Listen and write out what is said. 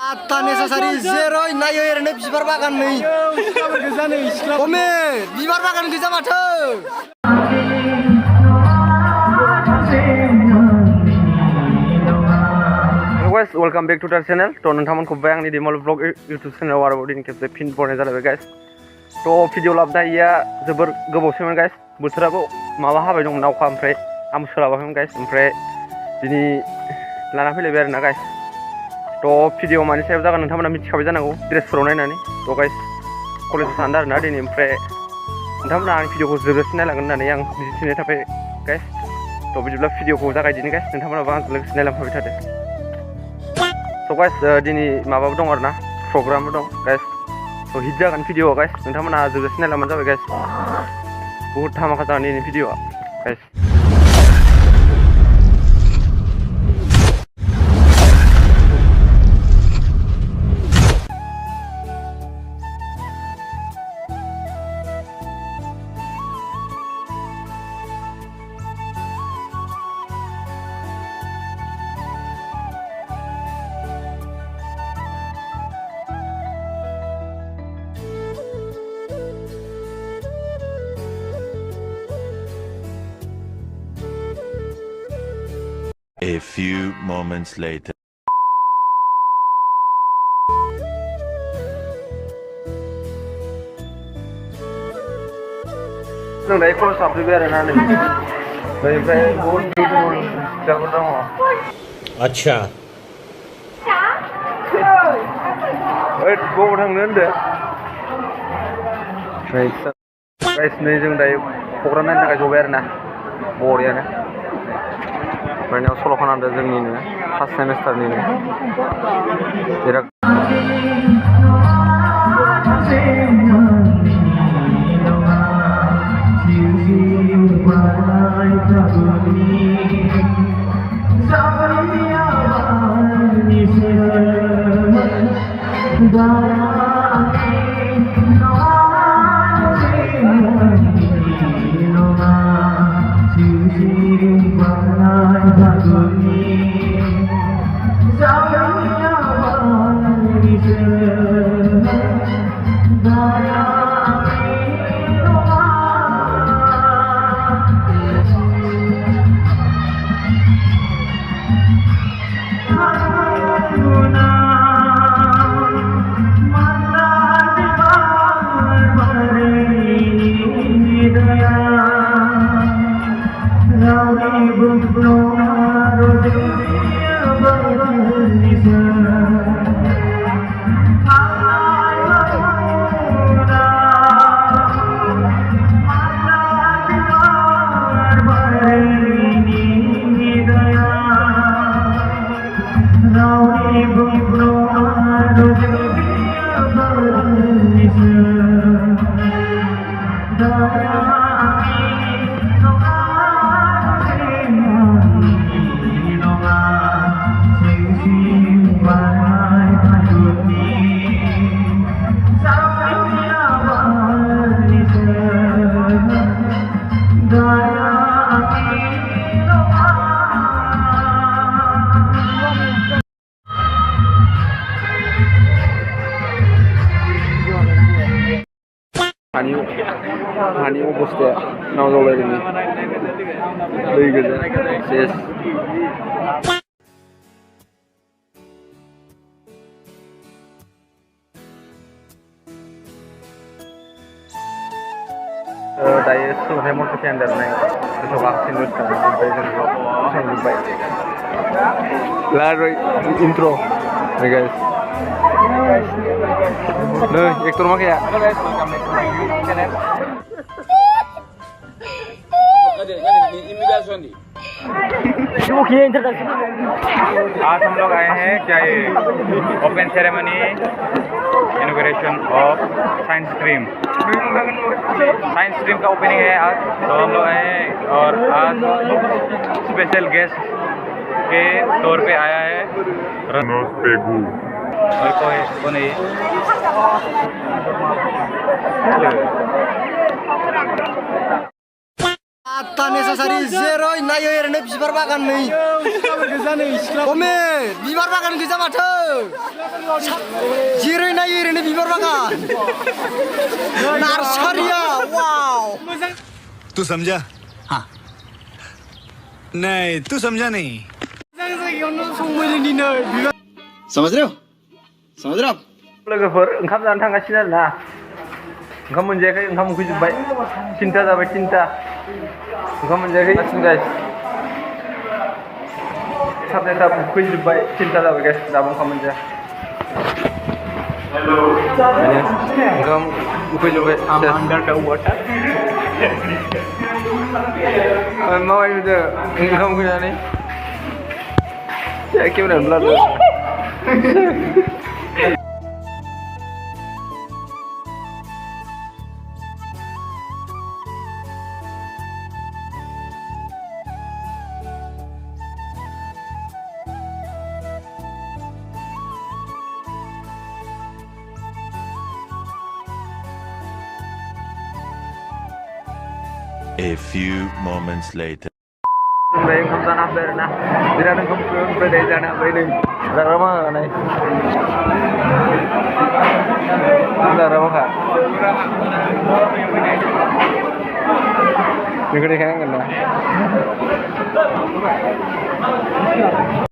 Ata necessary zero nayo erene bibar bagan nei. Ome bibar bagan goja माथो. Guys, welcome back to our channel. To नोंथांमोनखौ बाय आंनि डेमल blog YouTube channel आरो दिन खेबसे फिन बरनाय जालायबाय guys. To भिडिअ लाबोनाया जोबोर गोबावसैमोन guys. बोथोराबो माबा हाबाय दंमोन अखा ओमफ्राय आं सोलाबाखैमोन guys. ओमफ्राय दिनै लाना फैलायबाय आरोना guys. To भिडिअ मानि सायाव जागोन नोंथांमोना मिथिखाबाय जानांगौ ड्रेसफोराव नायनानै. To guys, कलेजाव थांदों आरोना दिनै ओमफ्राय नोंथांमोना आंनि भिडिअखौ जोबजासिम नायलांगोन होननानै आं मिजिंथिनाय थाबाय guys. To बिदिब्ला भिडिअखौ जागायदिनि guys. नोंथांमोनाबो आंजों लोगोसे नायलांफाबाय थादो. So guys, दिनै माबाबो दं आरोना प्रग्रामबो दं guys. So हिट जागोन भिडिअआ guys. नोंथांमोना जोबजासिम नायलांबानो जाबाय guys. बहुत धामाका जागोन दिनै भिडिअआ guys. A few moments later. जों दायो कलेज हाबफैबाय आरोना नै बेनिफ्राय बहुत बिउटिफुल जायगाफोर दङ। अच्छा ओइ बबाव थांनो होनदो गाइस नै जों दायो प्रग्राम नायनो थाखाय जबाय आरोना बरियानो ओमफ्राय सल' खोनादों जोंनिनो फार्स्ट सेमिस्टारनिनो बिराद हानि अबस्थाया नाव जावलायदोंनि दै गोजा सेस दायो सोलोंथाइ मन्थ्रि केन्डार नाय गोसोआव गाखोसिन गोसोखाङो ओमफ्राय जों सोलोंजोब्बाय लाराय इन्ट्र गाइस नै एक्टर माखाया आज हम लोग आए हैं क्या ये open ceremony inauguration of science stream का ओपनिंग है आज तो हम लोग आए हैं और आज स्पेशल गेस्ट के तौर पे आया है और कौन है Ata necessary zero nayo erene bibar bagan नै Ome bibar bagan goजा माथो जिरै नायो erene बिबार बागान नार्सारिया वाव तू समझा हाँ नहीं तू समझा नहीं समझ रहे हो समझ रहे हो लोगोफोर ओंखाम जानो थांगासिनो आरोना ओंखाम मोनजायाखै ओंखाम उखैजोब्बाय थिनथा जाबाय थिनथा ओंखाम मोनजायाखै गाइस थाब उखैजोब्बाय थिनथा जाबाय गाइस दाबो ओंखाम मोनजाया ओंखाम उखैजोब्बाय माबाय नुदों ओंखाम उखैनानै केमेरा ब्लार A few moments later. Oke, oncom sana hampir nah. Tidak ada oncom beda sana apa ini? Ada apa nih? Ada apa kak? Ini kan yang